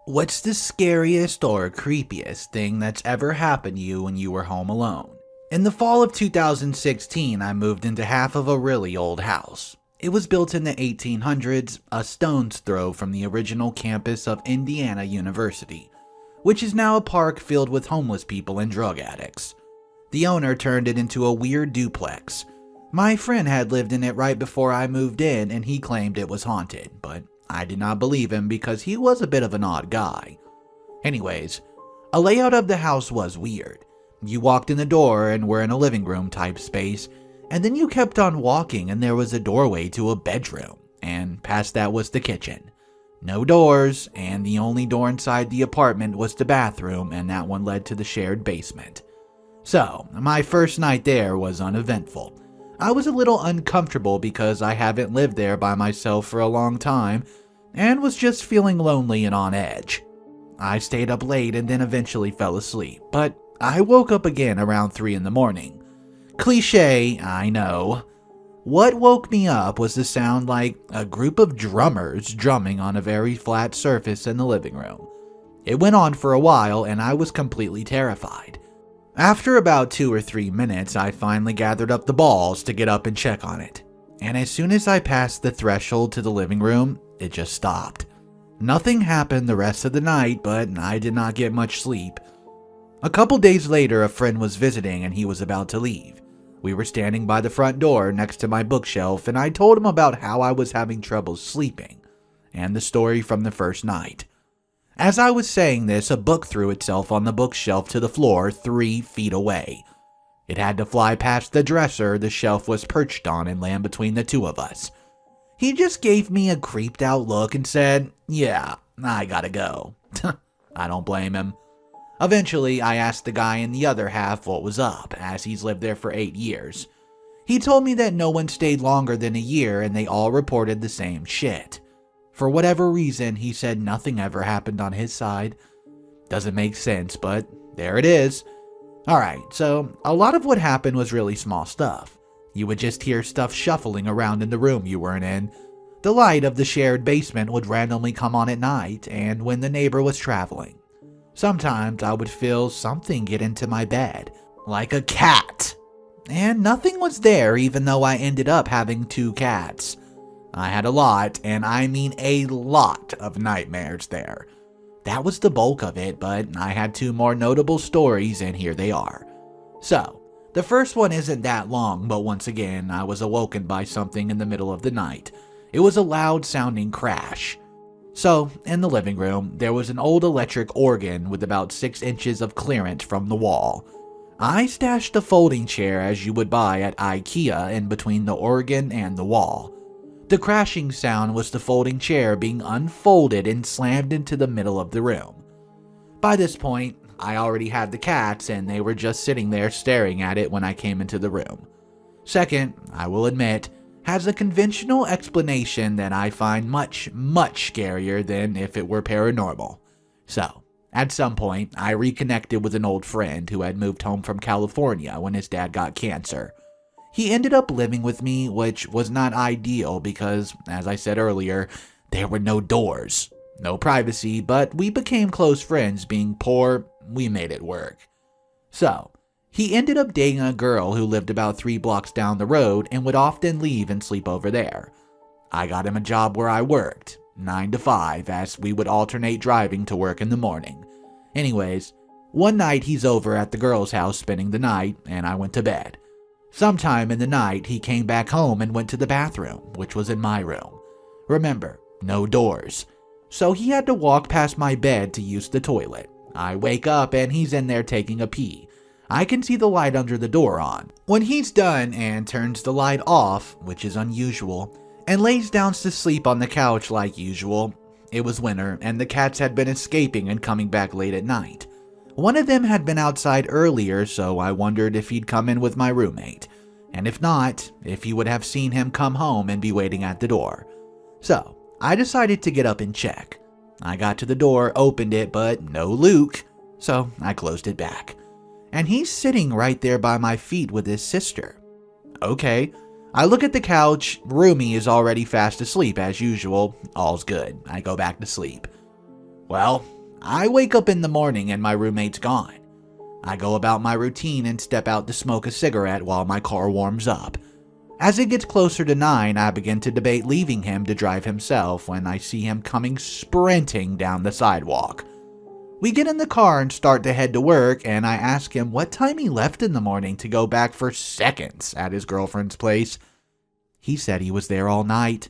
What's the scariest or creepiest thing that's ever happened to you when you were home alone? In the fall of 2016, I moved into half of a really old house. It was built in the 1800s, a stone's throw from the original campus of Indiana University, which is now a park filled with homeless people and drug addicts. The owner turned it into a weird duplex. My friend had lived in it right before I moved in, and he claimed it was haunted, but I did not believe him because he was a bit of an odd guy. Anyways, a layout of the house was weird. You walked in the door and were in a living room type space, and then you kept on walking and there was a doorway to a bedroom, and past that was the kitchen. No doors, and the only door inside the apartment was the bathroom, and that one led to the shared basement. So, my first night there was uneventful. I was a little uncomfortable because I haven't lived there by myself for a long time and was just feeling lonely and on edge. I stayed up late and then eventually fell asleep, but I woke up again around 3 in the morning. Cliché, I know. What woke me up was the sound like a group of drummers drumming on a very flat surface in the living room. It went on for a while and I was completely terrified. After about 2 or 3 minutes, I finally gathered up the balls to get up and check on it. And as soon as I passed the threshold to the living room, it just stopped. Nothing happened the rest of the night, but I did not get much sleep. A couple days later, a friend was visiting and he was about to leave. We were standing by the front door next to my bookshelf, and I told him about how I was having trouble sleeping, and the story from the first night. As I was saying this, a book threw itself on the bookshelf to the floor 3 feet away. It had to fly past the dresser the shelf was perched on and land between the two of us. He just gave me a creeped out look and said, "Yeah, I gotta go." I don't blame him. Eventually, I asked the guy in the other half what was up, as he's lived there for 8 years. He told me that no one stayed longer than a year and they all reported the same shit. For whatever reason, he said nothing ever happened on his side. Doesn't make sense, but there it is. Alright, so a lot of what happened was really small stuff. You would just hear stuff shuffling around in the room you weren't in. The light of the shared basement would randomly come on at night and when the neighbor was traveling. Sometimes I would feel something get into my bed, like a cat. And nothing was there even though I ended up having 2 cats. I had a lot, and I mean a lot of nightmares there. That was the bulk of it, but I had 2 more notable stories and here they are. So, the first one isn't that long, but once again, I was awoken by something in the middle of the night. It was a loud sounding crash. So, in the living room, there was an old electric organ with about 6 inches of clearance from the wall. I stashed a folding chair as you would buy at IKEA in between the organ and the wall. The crashing sound was the folding chair being unfolded and slammed into the middle of the room. By this point, I already had the cats and they were just sitting there staring at it when I came into the room. Second, I will admit, has a conventional explanation that I find much, much scarier than if it were paranormal. So, at some point, I reconnected with an old friend who had moved home from California when his dad got cancer. He ended up living with me, which was not ideal because, as I said earlier, there were no doors, no privacy, but we became close friends. Being poor, we made it work. So, he ended up dating a girl who lived about 3 blocks down the road and would often leave and sleep over there. I got him a job where I worked, 9 to 5, as we would alternate driving to work in the morning. Anyways, one night he's over at the girl's house spending the night, and I went to bed. Sometime in the night, he came back home and went to the bathroom, which was in my room. Remember, no doors. So he had to walk past my bed to use the toilet. I wake up and he's in there taking a pee. I can see the light under the door on. When he's done and turns the light off, which is unusual, and lays down to sleep on the couch like usual, it was winter and the cats had been escaping and coming back late at night. One of them had been outside earlier, so I wondered if he'd come in with my roommate, and if not, if he would have seen him come home and be waiting at the door. So, I decided to get up and check. I got to the door, opened it, but no Luke, so I closed it back. And he's sitting right there by my feet with his sister. Okay, I look at the couch, Roomy is already fast asleep as usual, all's good, I go back to sleep. Well, I wake up in the morning and my roommate's gone. I go about my routine and step out to smoke a cigarette while my car warms up. As it gets closer to 9, I begin to debate leaving him to drive himself when I see him coming sprinting down the sidewalk. We get in the car and start to head to work, and I ask him what time he left in the morning to go back for seconds at his girlfriend's place. He said he was there all night.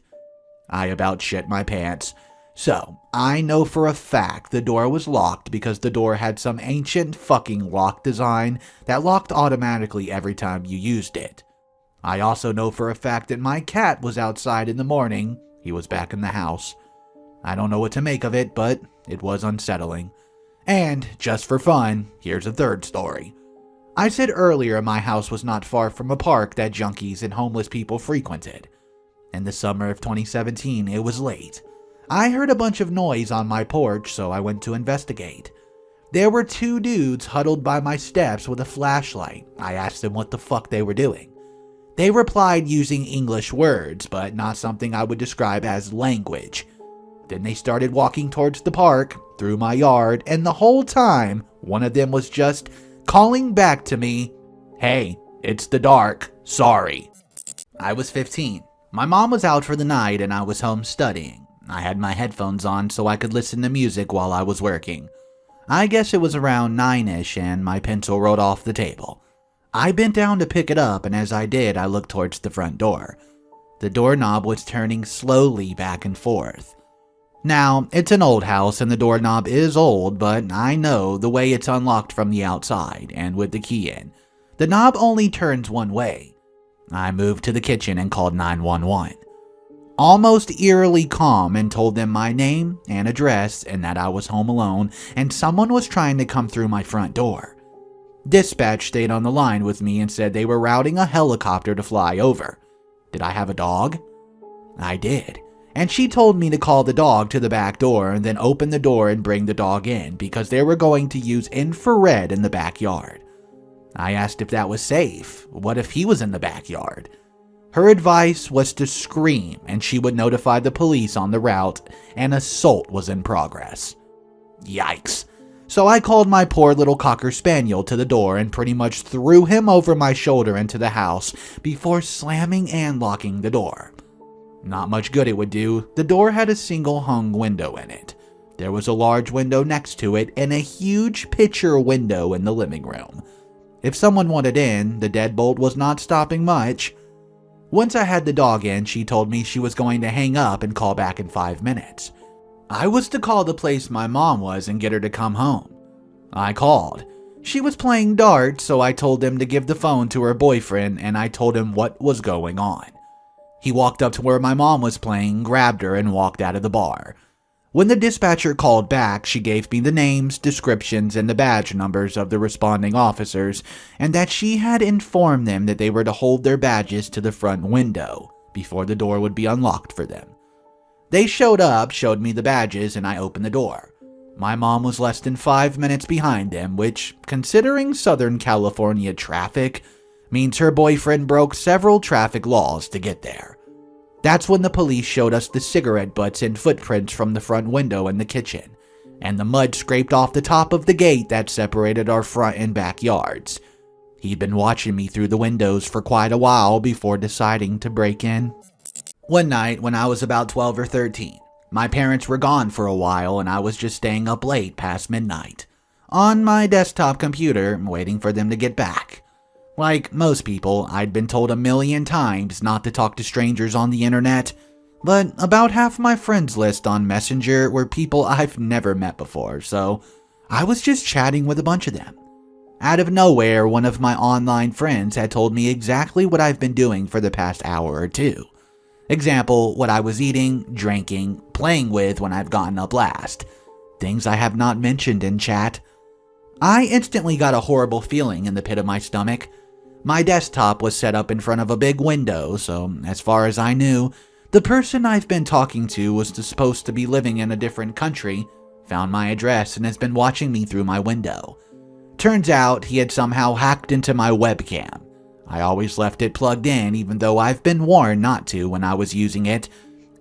I about shit my pants. So, I know for a fact the door was locked because the door had some ancient fucking lock design that locked automatically every time you used it. I also know for a fact that my cat was outside in the morning. He was back in the house. I don't know what to make of it, but it was unsettling. And, just for fun, here's a third story. I said earlier my house was not far from a park that junkies and homeless people frequented. In the summer of 2017, it was late. I heard a bunch of noise on my porch, so I went to investigate. There were 2 dudes huddled by my steps with a flashlight. I asked them what the fuck they were doing. They replied using English words, but not something I would describe as language. Then they started walking towards the park, through my yard, and the whole time, one of them was just calling back to me, "Hey, it's the dark, sorry." I was 15. My mom was out for the night and I was home studying. I had my headphones on so I could listen to music while I was working. I guess it was around 9-ish and my pencil rolled off the table. I bent down to pick it up, and as I did, I looked towards the front door. The doorknob was turning slowly back and forth. Now, it's an old house and the doorknob is old, but I know the way it's unlocked from the outside and with the key in. The knob only turns one way. I moved to the kitchen and called 911. Almost eerily calm, and told them my name and address and that I was home alone and someone was trying to come through my front door. Dispatch stayed on the line with me and said they were routing a helicopter to fly over. Did I have a dog? I did. And she told me to call the dog to the back door and then open the door and bring the dog in because they were going to use infrared in the backyard. I asked if that was safe. What if he was in the backyard? Her advice was to scream and she would notify the police on the route. An assault was in progress. Yikes. So I called my poor little Cocker Spaniel to the door and pretty much threw him over my shoulder into the house before slamming and locking the door. Not much good it would do. The door had a single hung window in it. There was a large window next to it and a huge picture window in the living room. If someone wanted in, the deadbolt was not stopping much. Once I had the dog in, she told me she was going to hang up and call back in 5 minutes. I was to call the place my mom was and get her to come home. I called. She was playing darts, so I told them to give the phone to her boyfriend and I told him what was going on. He walked up to where my mom was playing, grabbed her, and walked out of the bar. When the dispatcher called back, she gave me the names, descriptions, and the badge numbers of the responding officers, and that she had informed them that they were to hold their badges to the front window before the door would be unlocked for them. They showed up, showed me the badges, and I opened the door. My mom was less than 5 minutes behind them, which, considering Southern California traffic, means her boyfriend broke several traffic laws to get there. That's when the police showed us the cigarette butts and footprints from the front window in the kitchen, and the mud scraped off the top of the gate that separated our front and backyards. He'd been watching me through the windows for quite a while before deciding to break in. One night when I was about 12 or 13, my parents were gone for a while and I was just staying up late past midnight, on my desktop computer, waiting for them to get back. Like most people, I'd been told a million times not to talk to strangers on the internet, but about half my friends list on Messenger were people I've never met before, so I was just chatting with a bunch of them. Out of nowhere, one of my online friends had told me exactly what I've been doing for the past hour or two. Example, what I was eating, drinking, playing with when I've gotten up last. Things I have not mentioned in chat. I instantly got a horrible feeling in the pit of my stomach. My desktop was set up in front of a big window, so as far as I knew, the person I've been talking to was supposed to be living in a different country, found my address, and has been watching me through my window. Turns out he had somehow hacked into my webcam. I always left it plugged in even though I've been warned not to when I was using it,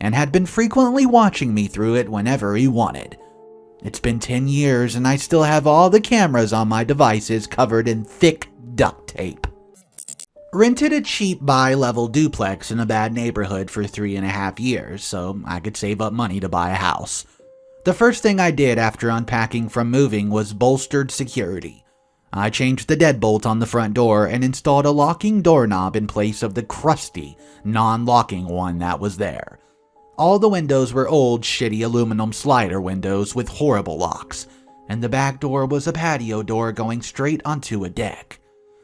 and had been frequently watching me through it whenever he wanted. It's been 10 years and I still have all the cameras on my devices covered in thick duct tape. Rented a cheap bi-level duplex in a bad neighborhood for 3.5 years so I could save up money to buy a house. The first thing I did after unpacking from moving was bolstered security. I changed the deadbolt on the front door and installed a locking doorknob in place of the crusty, non-locking one that was there. All the windows were old, shitty aluminum slider windows with horrible locks, and the back door was a patio door going straight onto a deck.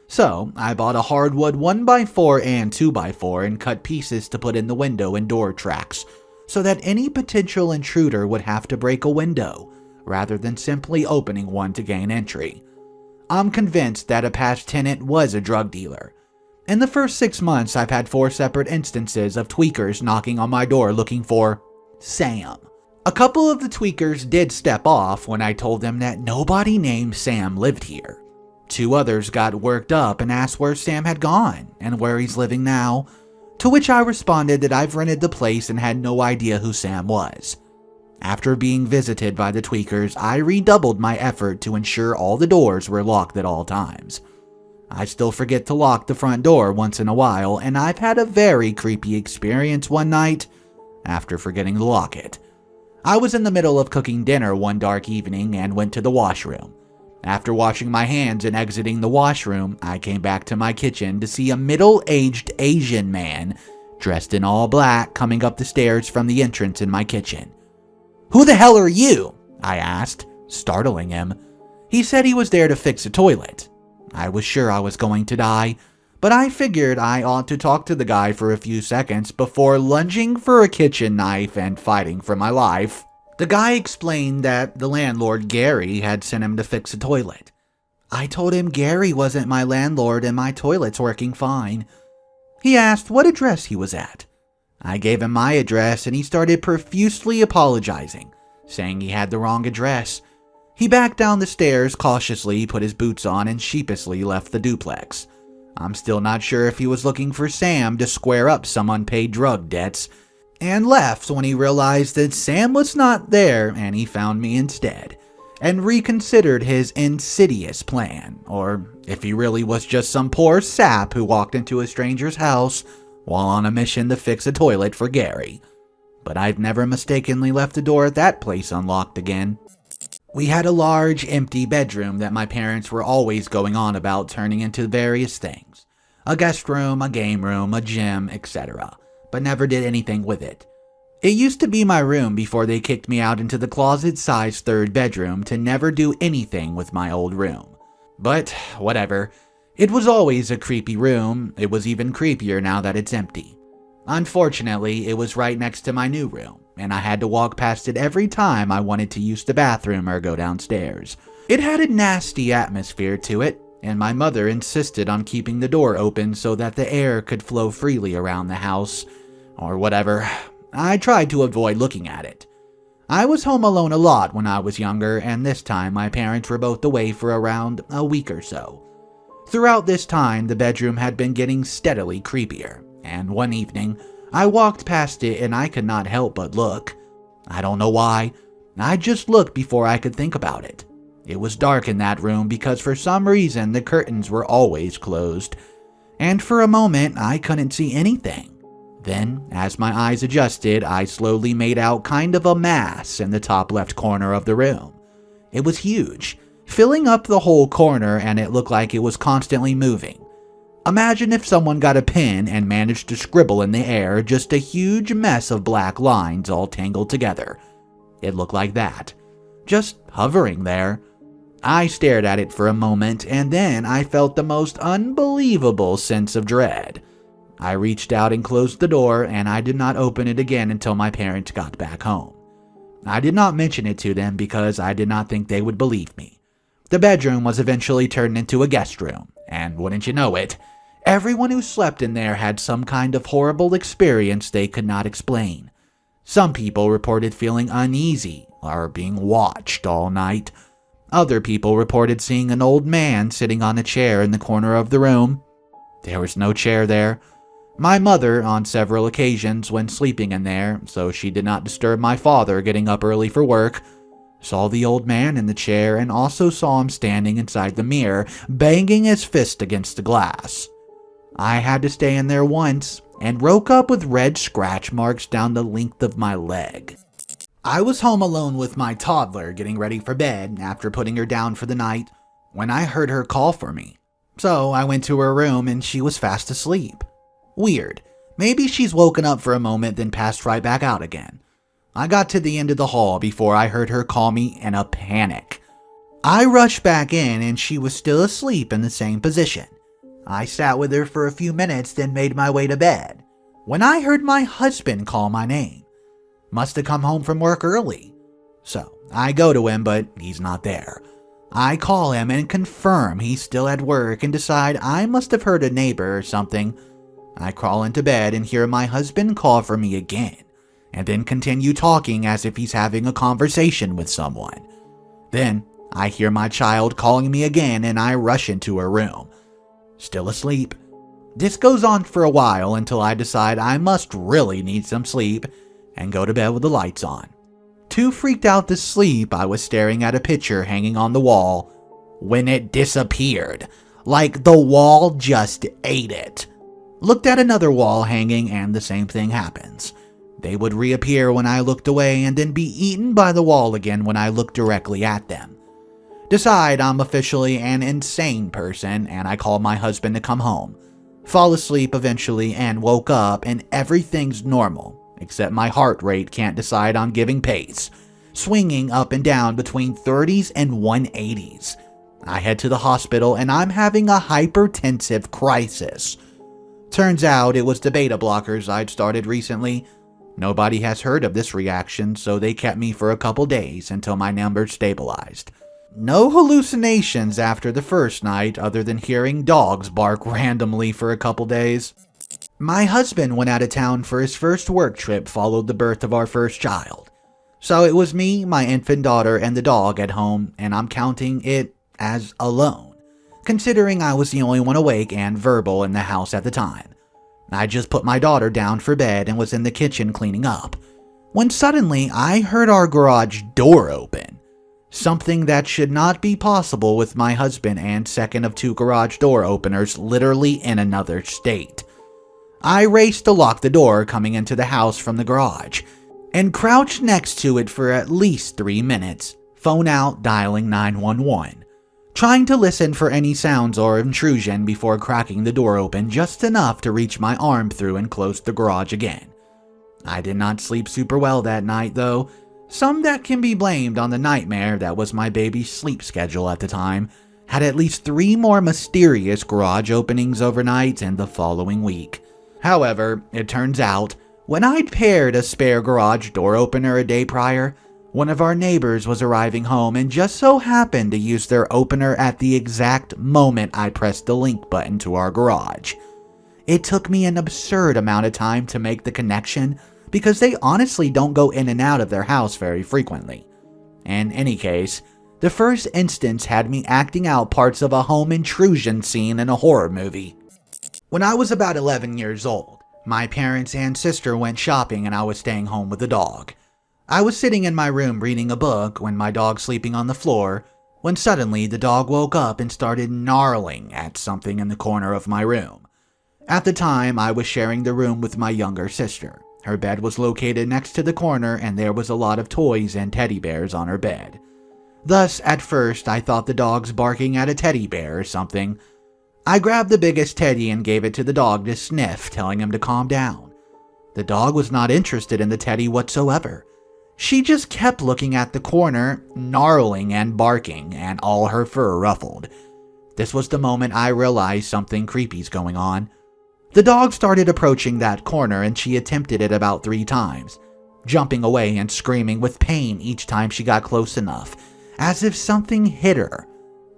So, I bought a hardwood 1x4 and 2x4 and cut pieces to put in the window and door tracks, so that any potential intruder would have to break a window, rather than simply opening one to gain entry. I'm convinced that a past tenant was a drug dealer. In the first 6 months, I've had 4 separate instances of tweakers knocking on my door looking for Sam. A couple of the tweakers did step off when I told them that nobody named Sam lived here. 2 others got worked up and asked where Sam had gone and where he's living now, to which I responded that I've rented the place and had no idea who Sam was. After being visited by the tweakers, I redoubled my effort to ensure all the doors were locked at all times. I still forget to lock the front door once in a while, and I've had a very creepy experience one night after forgetting to lock it. I was in the middle of cooking dinner one dark evening and went to the washroom. After washing my hands and exiting the washroom, I came back to my kitchen to see a middle-aged Asian man dressed in all black coming up the stairs from the entrance in my kitchen. "Who the hell are you?" I asked, startling him. He said he was there to fix a toilet. I was sure I was going to die, but I figured I ought to talk to the guy for a few seconds before lunging for a kitchen knife and fighting for my life. The guy explained that the landlord, Gary, had sent him to fix a toilet. I told him Gary wasn't my landlord and my toilet's working fine. He asked what address he was at. I gave him my address and he started profusely apologizing, saying he had the wrong address. He backed down the stairs cautiously, put his boots on, and sheepishly left the duplex. I'm still not sure if he was looking for Sam to square up some unpaid drug debts, and left when he realized that Sam was not there and he found me instead, and reconsidered his insidious plan, or if he really was just some poor sap who walked into a stranger's house while on a mission to fix a toilet for Gary. But I've never mistakenly left the door at that place unlocked again. We had a large, empty bedroom that my parents were always going on about turning into various things. A guest room, a game room, a gym, etc., but never did anything with it. It used to be my room before they kicked me out into the closet-sized 3rd bedroom to never do anything with my old room. But, whatever. It was always a creepy room. It was even creepier now that it's empty. Unfortunately, it was right next to my new room, and I had to walk past it every time I wanted to use the bathroom or go downstairs. It had a nasty atmosphere to it, and my mother insisted on keeping the door open so that the air could flow freely around the house, or whatever. I tried to avoid looking at it. I was home alone a lot when I was younger, and this time my parents were both away for around a week or so. Throughout this time, the bedroom had been getting steadily creepier, and one evening, I walked past it and I could not help but look. I don't know why. I just looked before I could think about it. It was dark in that room because for some reason the curtains were always closed, and for a moment I couldn't see anything. Then, as my eyes adjusted, I slowly made out kind of a mass in the top left corner of the room. It was huge, filling up the whole corner, and it looked like it was constantly moving. Imagine if someone got a pen and managed to scribble in the air just a huge mess of black lines all tangled together. It looked like that, just hovering there. I stared at it for a moment, and then I felt the most unbelievable sense of dread. I reached out and closed the door, and I did not open it again until my parents got back home. I did not mention it to them because I did not think they would believe me. The bedroom was eventually turned into a guest room, and wouldn't you know it, everyone who slept in there had some kind of horrible experience they could not explain. Some people reported feeling uneasy or being watched all night. Other people reported seeing an old man sitting on a chair in the corner of the room. There was no chair there. My mother, on several occasions, went sleeping in there, so she did not disturb my father getting up early for work, Saw the old man in the chair and also saw him standing inside the mirror, banging his fist against the glass. I had to stay in there once and woke up with red scratch marks down the length of my leg. I was home alone with my toddler getting ready for bed after putting her down for the night when I heard her call for me. So I went to her room and she was fast asleep. Weird. Maybe she's woken up for a moment then passed right back out again. I got to the end of the hall before I heard her call me in a panic. I rushed back in and she was still asleep in the same position. I sat with her for a few minutes then made my way to bed when I heard my husband call my name. Must have come home from work early. So I go to him, but he's not there. I call him and confirm he's still at work and decide I must have heard a neighbor or something. I crawl into bed and hear my husband call for me again, and then continue talking as if he's having a conversation with someone. Then I hear my child calling me again and I rush into her room. Still asleep. This goes on for a while until I decide I must really need some sleep and go to bed with the lights on. Too freaked out to sleep, I was staring at a picture hanging on the wall when it disappeared, like the wall just ate it. Looked at another wall hanging and the same thing happens. They would reappear when I looked away and then be eaten by the wall again when I looked directly at them. Decide I'm officially an insane person and I call my husband to come home. Fall asleep eventually and woke up and everything's normal. Except my heart rate can't decide on giving pace, swinging up and down between 30s and 180s. I head to the hospital and I'm having a hypertensive crisis. Turns out it was the beta blockers I'd started recently. Nobody has heard of this reaction, so they kept me for a couple days until my numbers stabilized. No hallucinations after the first night other than hearing dogs bark randomly for a couple days. My husband went out of town for his first work trip followed the birth of our first child. So it was me, my infant daughter, and the dog at home, and I'm counting it as alone, considering I was the only one awake and verbal in the house at the time. I just put my daughter down for bed and was in the kitchen cleaning up, when suddenly I heard our garage door open. Something that should not be possible with my husband and second of two garage door openers literally in another state. I raced to lock the door coming into the house from the garage, and crouched next to it for at least 3 minutes, phone out dialing 911, trying to listen for any sounds or intrusion before cracking the door open just enough to reach my arm through and close the garage again. I did not sleep super well that night though, some that can be blamed on the nightmare that was my baby's sleep schedule at the time. Had at least 3 more mysterious garage openings overnight and the following week. However, it turns out, when I'd paired a spare garage door opener a day prior, one of our neighbors was arriving home and just so happened to use their opener at the exact moment I pressed the link button to our garage. It took me an absurd amount of time to make the connection because they honestly don't go in and out of their house very frequently. In any case, the first instance had me acting out parts of a home intrusion scene in a horror movie. When I was about 11 years old, my parents and sister went shopping and I was staying home with the dog. I was sitting in my room reading a book when my dog sleeping on the floor, when suddenly the dog woke up and started gnarling at something in the corner of my room. At the time, I was sharing the room with my younger sister. Her bed was located next to the corner and there was a lot of toys and teddy bears on her bed. Thus, at first, I thought the dog's barking at a teddy bear or something. I grabbed the biggest teddy and gave it to the dog to sniff, telling him to calm down. The dog was not interested in the teddy whatsoever. She just kept looking at the corner, gnarling and barking, and all her fur ruffled. This was the moment I realized something creepy's going on. The dog started approaching that corner and she attempted it about 3 times, jumping away and screaming with pain each time she got close enough, as if something hit her.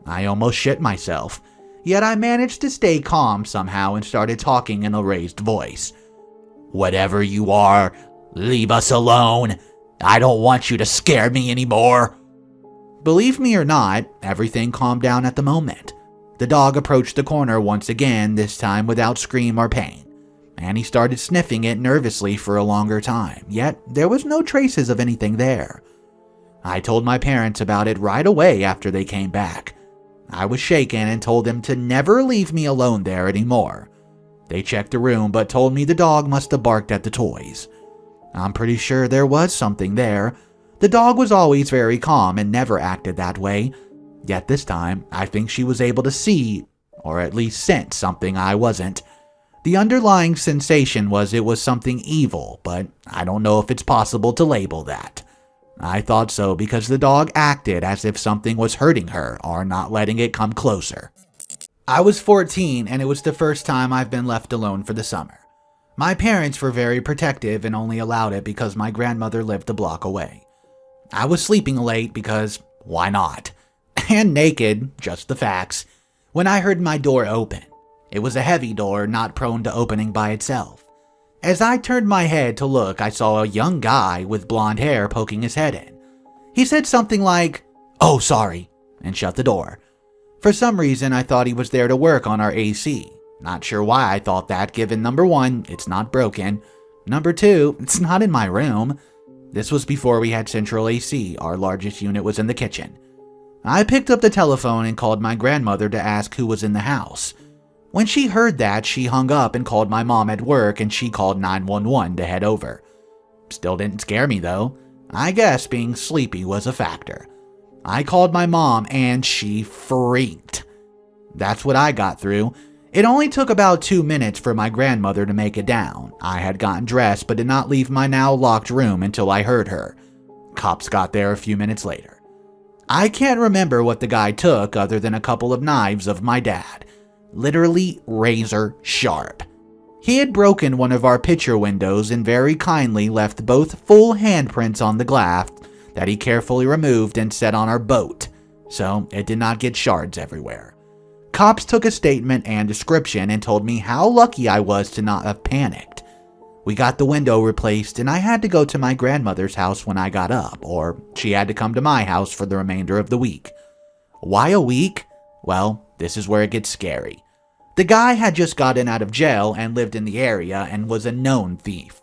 I almost shit myself. Yet I managed to stay calm somehow and started talking in a raised voice. "Whatever you are, leave us alone. I don't want you to scare me anymore." Believe me or not, everything calmed down at the moment. The dog approached the corner once again, this time without scream or pain, and he started sniffing it nervously for a longer time, yet there was no traces of anything there. I told my parents about it right away after they came back. I was shaken and told them to never leave me alone there anymore. They checked the room but told me the dog must have barked at the toys. I'm pretty sure there was something there. The dog was always very calm and never acted that way. Yet this time, I think she was able to see, or at least sense, something I wasn't. The underlying sensation was it was something evil, but I don't know if it's possible to label that. I thought so because the dog acted as if something was hurting her or not letting it come closer. I was 14 and it was the first time I've been left alone for the summer. My parents were very protective and only allowed it because my grandmother lived a block away. I was sleeping late because why not? And naked, just the facts, when I heard my door open. It was a heavy door, not prone to opening by itself. As I turned my head to look, I saw a young guy with blonde hair poking his head in. He said something like, "Oh, sorry," and shut the door. For some reason, I thought he was there to work on our AC. Not sure why I thought that, given number one, it's not broken. Number two, it's not in my room. This was before we had central AC. Our largest unit was in the kitchen. I picked up the telephone and called my grandmother to ask who was in the house. When she heard that, she hung up and called my mom at work, and she called 911 to head over. Still didn't scare me though. I guess being sleepy was a factor. I called my mom and she freaked. That's what I got through. It only took about 2 minutes for my grandmother to make it down. I had gotten dressed but did not leave my now locked room until I heard her. Cops got there a few minutes later. I can't remember what the guy took other than a couple of knives of my dad. Literally razor sharp. He had broken one of our picture windows and very kindly left both full handprints on the glass that he carefully removed and set on our boat, so it did not get shards everywhere. Cops took a statement and description and told me how lucky I was to not have panicked. We got the window replaced and I had to go to my grandmother's house when I got up, or she had to come to my house for the remainder of the week. Why a week? Well, this is where it gets scary. The guy had just gotten out of jail and lived in the area and was a known thief.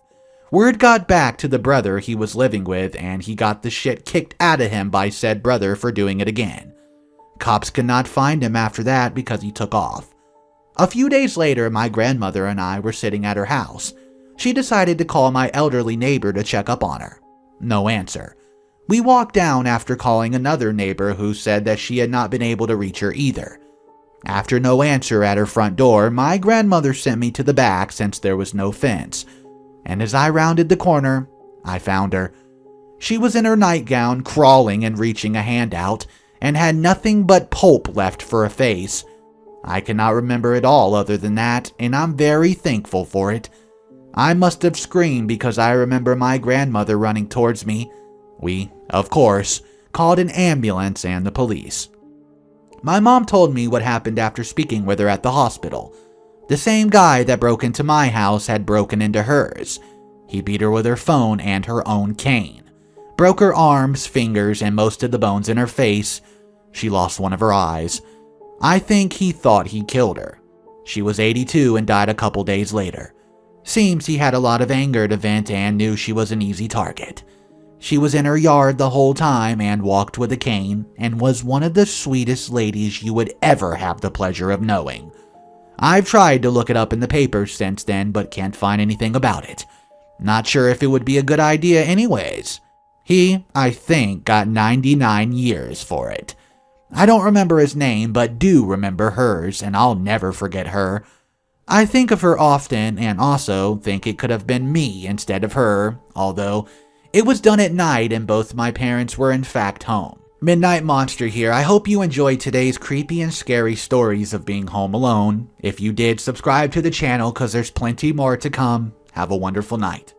Word got back to the brother he was living with and he got the shit kicked out of him by said brother for doing it again. Cops could not find him after that because he took off. A few days later, my grandmother and I were sitting at her house. She decided to call my elderly neighbor to check up on her. No answer. We walked down after calling another neighbor who said that she had not been able to reach her either. After no answer at her front door, my grandmother sent me to the back since there was no fence. And as I rounded the corner, I found her. She was in her nightgown, crawling and reaching a hand out, and had nothing but pulp left for a face. I cannot remember it all other than that, and I'm very thankful for it. I must have screamed because I remember my grandmother running towards me. We, of course, called an ambulance and the police. My mom told me what happened after speaking with her at the hospital. The same guy that broke into my house had broken into hers. He beat her with her phone and her own cane. Broke her arms, fingers, and most of the bones in her face. She lost one of her eyes. I think he thought he killed her. She was 82 and died a couple days later. Seems he had a lot of anger to vent and knew she was an easy target. She was in her yard the whole time and walked with a cane and was one of the sweetest ladies you would ever have the pleasure of knowing. I've tried to look it up in the papers since then but can't find anything about it. Not sure if it would be a good idea anyways. He, I think, got 99 years for it. I don't remember his name but do remember hers and I'll never forget her. I think of her often and also think it could have been me instead of her, although it was done at night and both my parents were in fact home. Midnight Monster here. I hope you enjoyed today's creepy and scary stories of being home alone. If you did, subscribe to the channel because there's plenty more to come. Have a wonderful night.